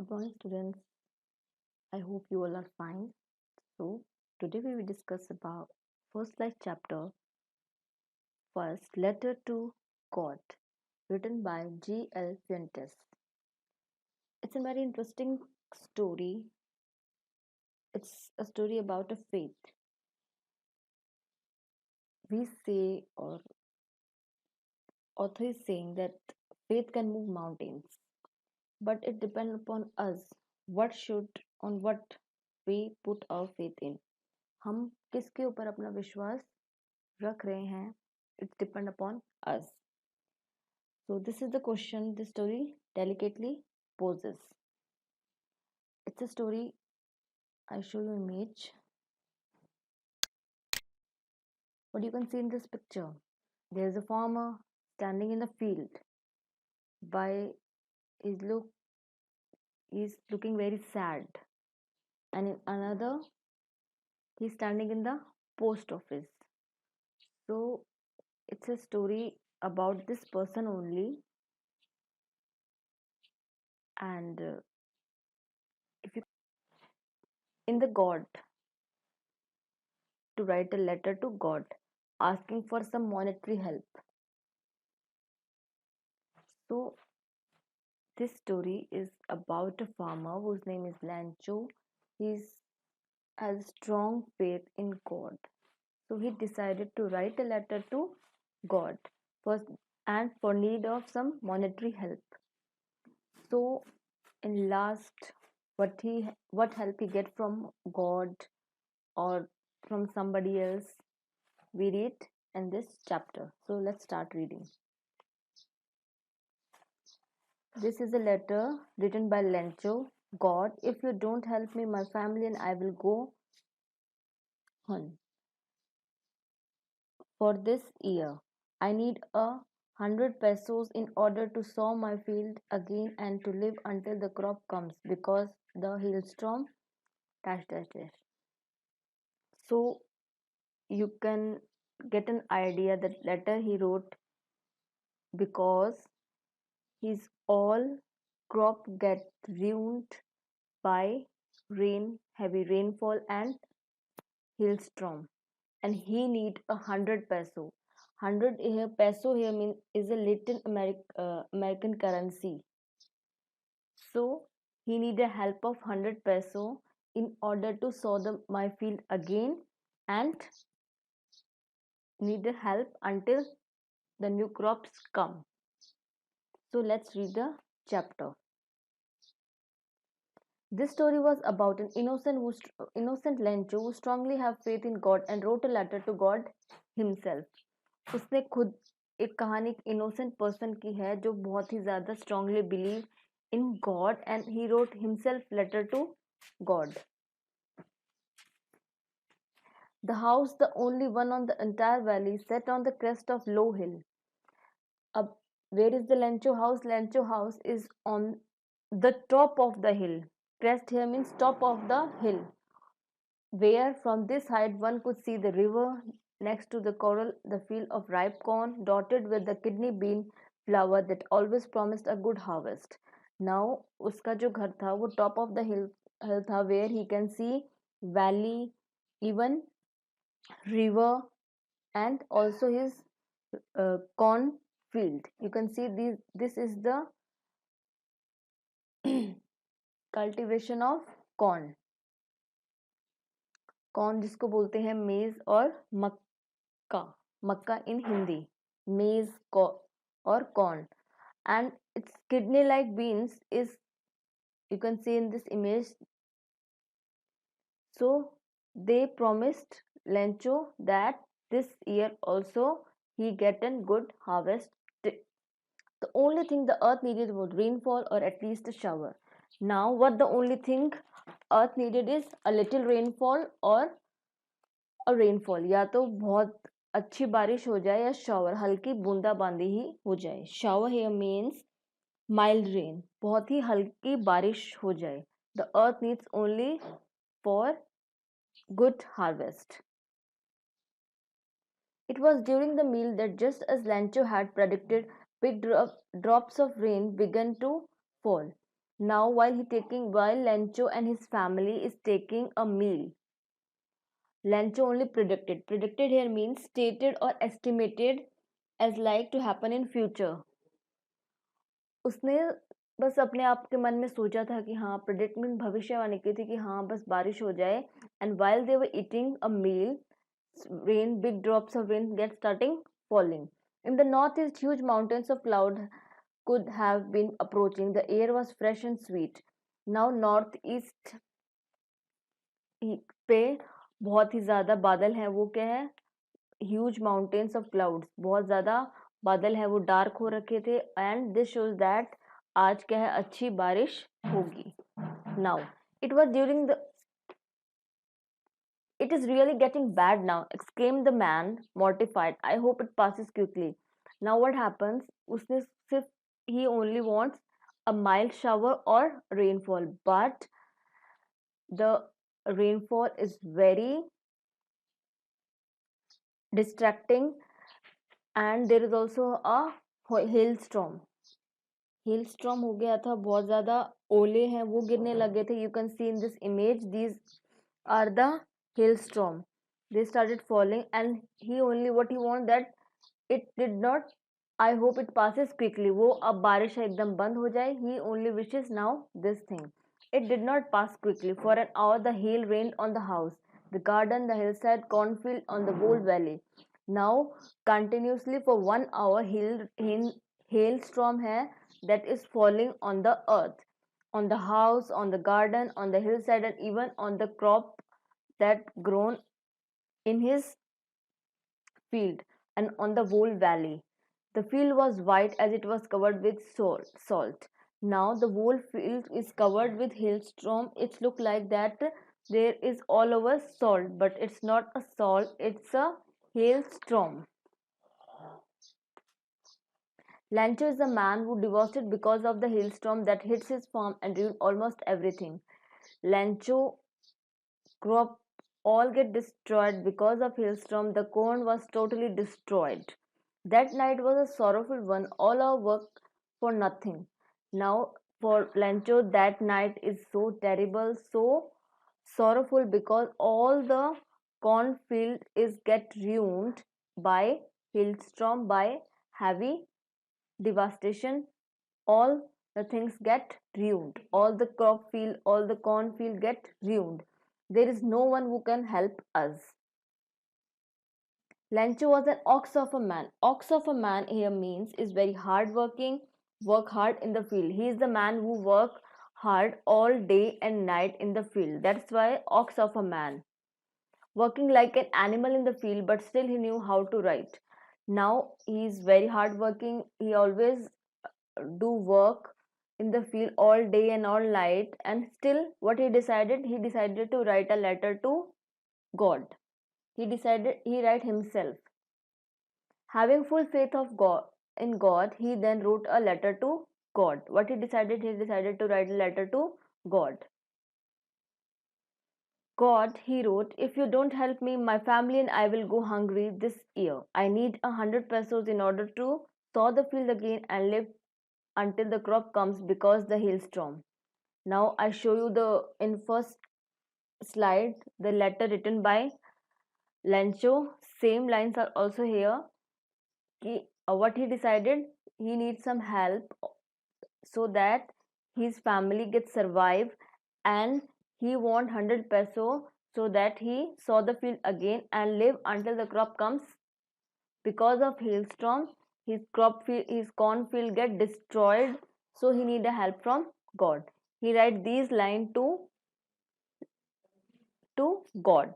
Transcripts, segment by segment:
Good morning, students. I hope you all are fine. So, today we will discuss about first life chapter, first letter to God, written by G.L. Fuentes. It's a very interesting story. It's a story about a faith. We say, or author is saying that faith can move mountains, but it depends upon us. On what we put our faith in. हम किसके ऊपर अपना विश्वास रख रहे हैं, it's depend upon us. So this is the question the story delicately poses. It's a story. I show you image. What you can see in this picture, there is a farmer standing in the field. By his look, he's looking very sad, and in another, he's standing in the post office. So it's a story about this person only, and if you in the God to write a letter to God asking for some monetary help. So this story is about a farmer whose name is Lancho. He has strong faith in God. So he decided to write a letter to God first and for need of some monetary help. So in last, what help he get from God or from somebody else, we read in this chapter. So let's start reading. This is a letter written by Lencho. God, if you don't help me, my family and I will go on. For this year, I need 100 pesos in order to sow my field again and to live until the crop comes because the hailstorm dash dash dash. So you can get an idea that letter he wrote because his all crop get ruined by rain, heavy rainfall and hailstorm, and he need 100 peso. 100 here peso here means is a Latin American currency. So he needed help of 100 peso in order to sow my field again and needed help until the new crops come. So let's read the chapter. This story was about an innocent Lencho who strongly have faith in God and wrote a letter to God himself. उसने खुद एक कहानी एक innocent person की है जो बहुत ही ज़्यादा strongly believe in God and he wrote himself letter to God. The house, the only one on the entire valley, set on the crest of low hill. Ab, where is the Lencho house? Lencho house is on the top of the hill. Crest here means top of the hill, where from this height one could see the river, next to the coral the field of ripe corn dotted with the kidney bean flower that always promised a good harvest. Now uska jo ghar tha wo top of the hill tha, where he can see valley, even river, and also his corn field. You can see this is the cultivation of corn. Corn जिसको बोलते हैं मेज और मक्का, मक्का इन हिंदी, मेज और corn, and its kidney like beans is you can see in this image. So they promised Lencho that this year also he get a good harvest. The only thing the earth needed was rainfall or at least a shower. Now what the only thing earth needed is a little rainfall or a rainfall, या तो बहुत अच्छी बारिश हो जाए या shower हल्की बूंदाबांदी ही हो जाए. Shower here means mild rain, बहुत ही हल्की बारिश हो जाए. The earth needs only for good harvest. It was during the meal that, just as Lancho had predicted, big drops of rain began to fall. Now while Lencho and his family is taking a meal, Lencho only predicted here means stated or estimated as like to happen in future. उसने बस अपने आप के मन में सोचा था कि हाँ, प्रेडिक्ट मीन भविष्यवाणी की थी कि हाँ बस बारिश हो जाए. And while they were eating a meal, rain, big drops of rain get starting falling. In the northeast, huge mountains of cloud could have been approaching. The air was fresh and sweet. Now northeast पे बहुत ही ज़्यादा बादल हैं. वो क्या है? Huge mountains of clouds. बहुत ज़्यादा बादल है, वो डार्क हो रखे थे. एंड दिस शोज दैट आज क्या है? अच्छी बारिश होगी. Now it was during the It is really getting bad now, exclaimed the man, mortified. I hope it passes quickly. Now what happens? उसने सिर्फ he only wants a mild shower or rainfall, but the rainfall is very distracting, and there is also a hailstorm. Hailstorm हो गया था, बहुत ज़्यादा ओले हैं वो गिरने लगे थे. You can see in this image, these are the hailstorm. They started falling, and he only what he want that it did not. I hope it passes quickly. वो अब बारिश एकदम बंद हो जाए. He only wishes now this thing. It did not pass quickly. For an hour the hail rained on the house, the garden, the hillside, cornfield, on the whole valley. Now continuously for 1 hour hailstorm है that is falling on the earth, on the house, on the garden, on the hillside, and even on the crop that grown in his field and on the whole valley. The field was white as it was covered with salt. Now the whole field is covered with hailstorm. It look like that there is all over salt, but it's not a salt, it's a hailstorm. Lancho is a man who divorced because of the hailstorm that hits his farm and ruined almost everything. Lancho crop all get destroyed because of hailstorm. The corn was totally destroyed. That night was a sorrowful one, all our work for nothing. Now for Lancho that night is so terrible, so sorrowful because all the cornfield is get ruined by hailstorm, by heavy devastation. All the things get ruined, all the crop field, all the cornfield get ruined. There is no one who can help us. Lancho was an ox of a man. Ox of a man here means is very hard working, work hard in the field. He is the man who work hard all day and night in the field. That's why ox of a man. Working like an animal in the field, but still he knew how to write. Now he is very hard working. He always do work in the field all day and all night, and still what he decided to write a letter to God. He write himself. Having full faith of God in God, he then wrote a letter to God. What he decided to write a letter to God. God, he wrote, if you don't help me, my family and I will go hungry this year. I need 100 pesos in order to sow the field again and live until the crop comes because the hailstorm. Now I show you the in first slide the letter written by Lancho. Same lines are also here. What he decided, he needs some help so that his family gets survive, and he want 100 peso so that he sow the field again and live until the crop comes. Because of hailstorm, his cornfield get destroyed, so he need a help from God. He write these lines to God.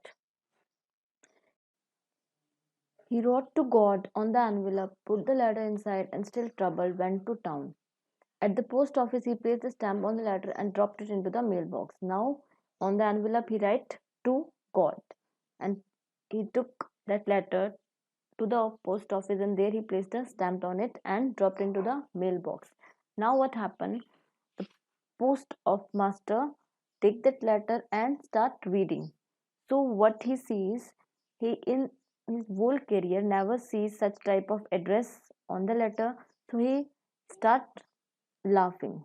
He wrote to God on the envelope, put the letter inside, and still troubled, went to town. At the post office, he placed the stamp on the letter and dropped it into the mailbox. Now, on the envelope, he write to God, and he took that letter to the post office, and there he placed a stamp on it and dropped into the mailbox. Now, what happened? The post of master take that letter and start reading. So what he sees, he in his whole career never sees such type of address on the letter. So he start laughing.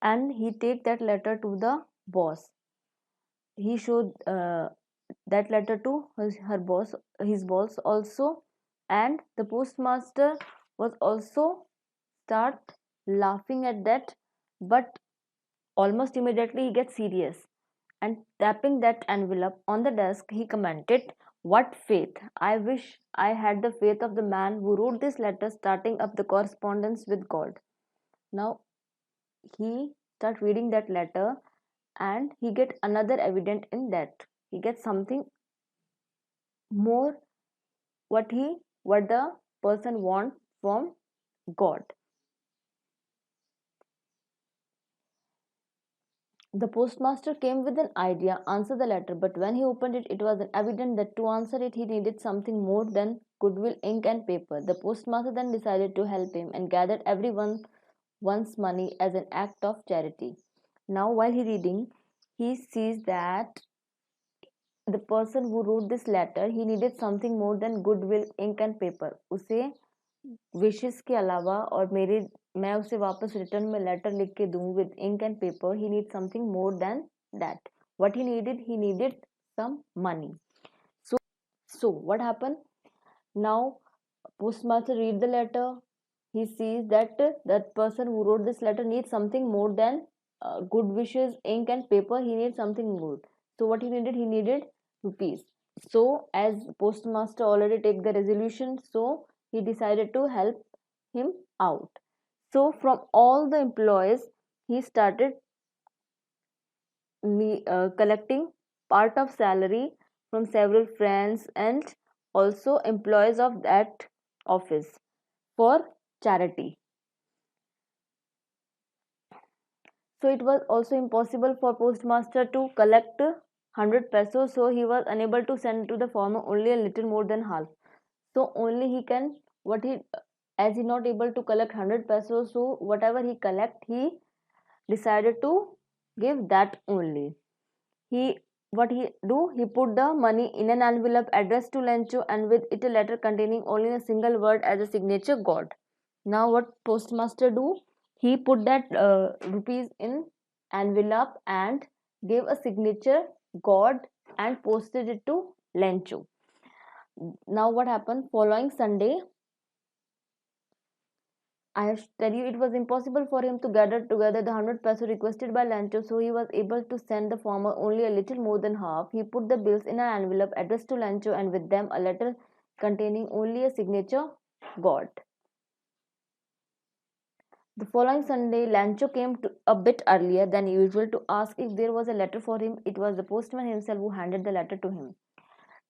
and he take that letter to the boss. He showed that letter to his boss also, and the postmaster was also start laughing at that, but almost immediately he gets serious, and tapping that envelope on the desk he commented, "What faith! I wish I had the faith of the man who wrote this letter starting up the correspondence with God." Now he start reading that letter, and he get another evidence in that. He gets something more, what the person want from God. The postmaster came with an idea, answer the letter, but when he opened it, it was evident that to answer it, he needed something more than goodwill, ink, and paper. The postmaster then decided to help him and gathered one's money as an act of charity. Now, while he reading, he sees that the person who wrote this letter, he needed something more than goodwill, ink, and paper. उसे विशेष के अलावा और मेरे मैं उसे वापस return में letter लिख के दूं with ink and paper, he need something more than that. What he needed some money. So what happened? Now postmaster read the letter. He sees that that person who wrote this letter needs something more than good wishes, ink, and paper. He needs something good. So what he needed rupees. So as postmaster already take the resolution, so he decided to help him out. So from all the employees, he started collecting part of salary from several friends and also employees of that office for charity. So it was also impossible for postmaster to collect 100 pesos, so he was unable to send to the farmer only a little more than half. So only he can, what he, as he not able to collect 100 pesos, so whatever he collect, he decided to give that only. He, what he do, he put the money in an envelope addressed to Lencho and with it a letter containing only a single word as a signature, God. Now what postmaster do, he put that rupees in envelope and gave a signature, God, and posted it to Lencho. Now what happened? Following Sunday, I have tell you, it was impossible for him to gather together the 100 peso requested by Lancho, so he was able to send the farmer only a little more than half. He put the bills in an envelope addressed to Lancho and with them a letter containing only a signature, God. The following Sunday, Lancho came a bit earlier than usual to ask if there was a letter for him. It was the postman himself who handed the letter to him.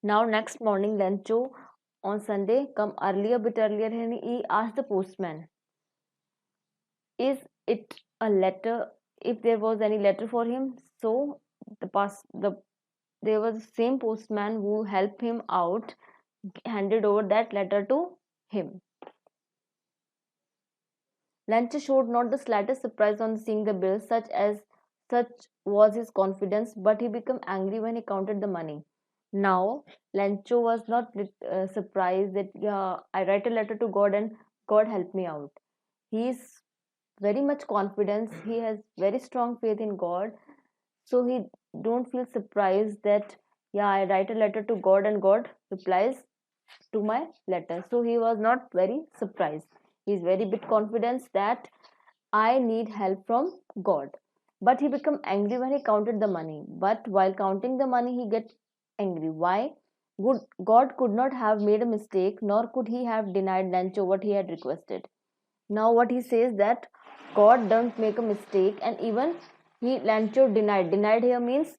Now, next morning, Lancho on Sunday come earlier, a bit earlier, and he asked the postman, "Is it a letter? If there was any letter for him?" So there was the same postman who helped him out, handed over that letter to him. Lancha showed not the slightest surprise on seeing the bill, such was his confidence, but he became angry when he counted the money. Now, Lancho was not surprised that, yeah, I write a letter to God and God help me out. He is very much confidence. He has very strong faith in God, so he don't feel surprised that, yeah, I write a letter to God and God replies to my letter. So he was not very surprised. He is very bit confidence that I need help from God. But he became angry when he counted the money. But while counting the money, he get angry. Why? God could not have made a mistake, nor could he have denied Lancho what he had requested. Now what he says that God don't make a mistake, and even he Lancho denied. Denied here means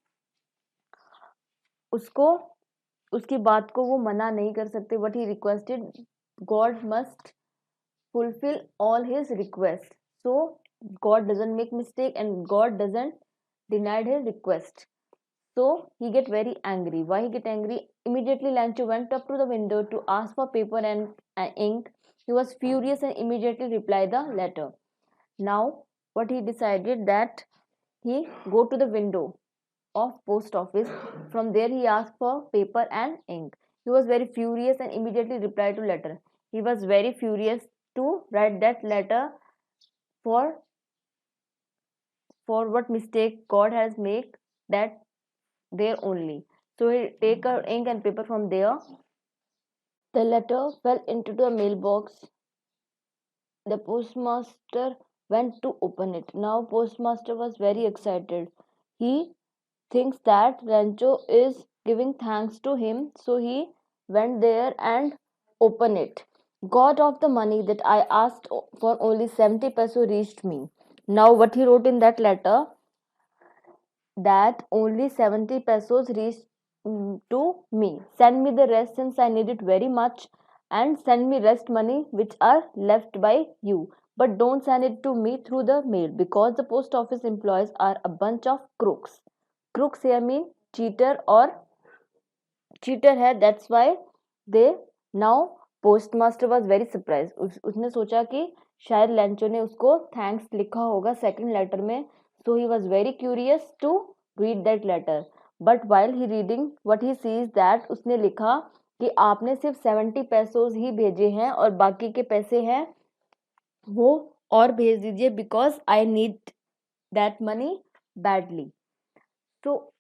उसको उसकी बात को वो मना नहीं कर सकते. What he requested, God must fulfill all his requests. So God doesn't make mistake and God doesn't deny his request. So he get very angry. Why he get angry? Immediately Lancho went up to the window to ask for paper and ink. He was furious and immediately replied the letter. Now what he decided that he go to the window of post office. From there he asked for paper and ink. He was very furious and immediately replied to letter. He was very furious to write that letter for for what mistake God has made that there only. So he take a ink and paper from there. The letter fell into the mailbox. The postmaster went to open it. Now postmaster was very excited. He thinks that Rancho is giving thanks to him, so he went there and opened it. God of the money that I asked for only 70 peso reached me. Now what he wrote in that letter, that only 70 pesos reached to me. Send me the rest since I need it very much, and send me rest money which are left by you. But don't send it to me through the mail because the post office employees are a bunch of crooks. Crooks here mean cheater or cheater है, that's why they now postmaster was very surprised. उसने सोचा कि शायद Lencho ने उसको thanks लिखा होगा second letter में, so he was very curious to read that letter. But while he reading what he sees that उसने लिखा कि आपने सिर्फ 70 पैसोज ही भेजे हैं और बाकी के पैसे हैं वो और भेज दीजिए because I need that money badly. तो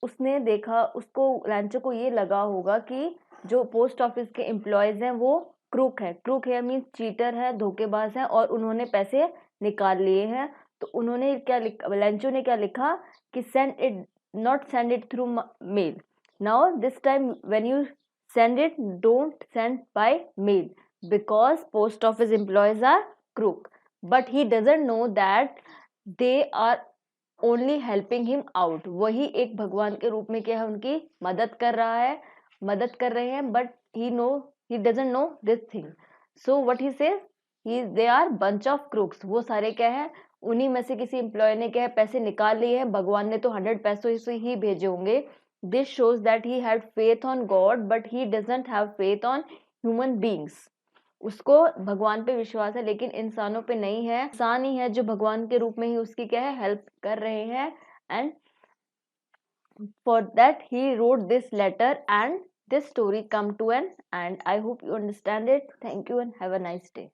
उसने देखा, उसको लैंचो को ये लगा होगा कि जो पोस्ट ऑफिस के एम्प्लॉयज हैं वो क्रूक है. क्रूक है मीन्स चीटर है, धोखेबाज है और उन्होंने पैसे निकाल लिए हैं. तो उन्होंने क्या लिखा, लैंचो ने क्या लिखा कि send it, not send it through mail. Now this time when you send it, don't send by mail because post office employees are crook. But he doesn't know that they are only helping him out. वही एक भगवान के रूप में क्या है, उनकी मदद कर रहा है, मदद कर रहे हैं. But he doesn't know this thing. So what he says, he they are bunch of crooks. वो सारे क्या है, उन्हीं में से किसी एम्प्लॉय ने क्या है पैसे निकाल लिए हैं. भगवान ने तो 100 पैसों से ही भेजे होंगे. This shows that he had faith on God but he doesn't have faith on human beings. उसको भगवान पे विश्वास है लेकिन इंसानों पे नहीं है. इंसान ही है जो भगवान के रूप में ही उसकी क्या है हेल्प कर रहे हैं. And for that he wrote this letter and this story come to an end. I hope you understand it. Thank you and have a nice day.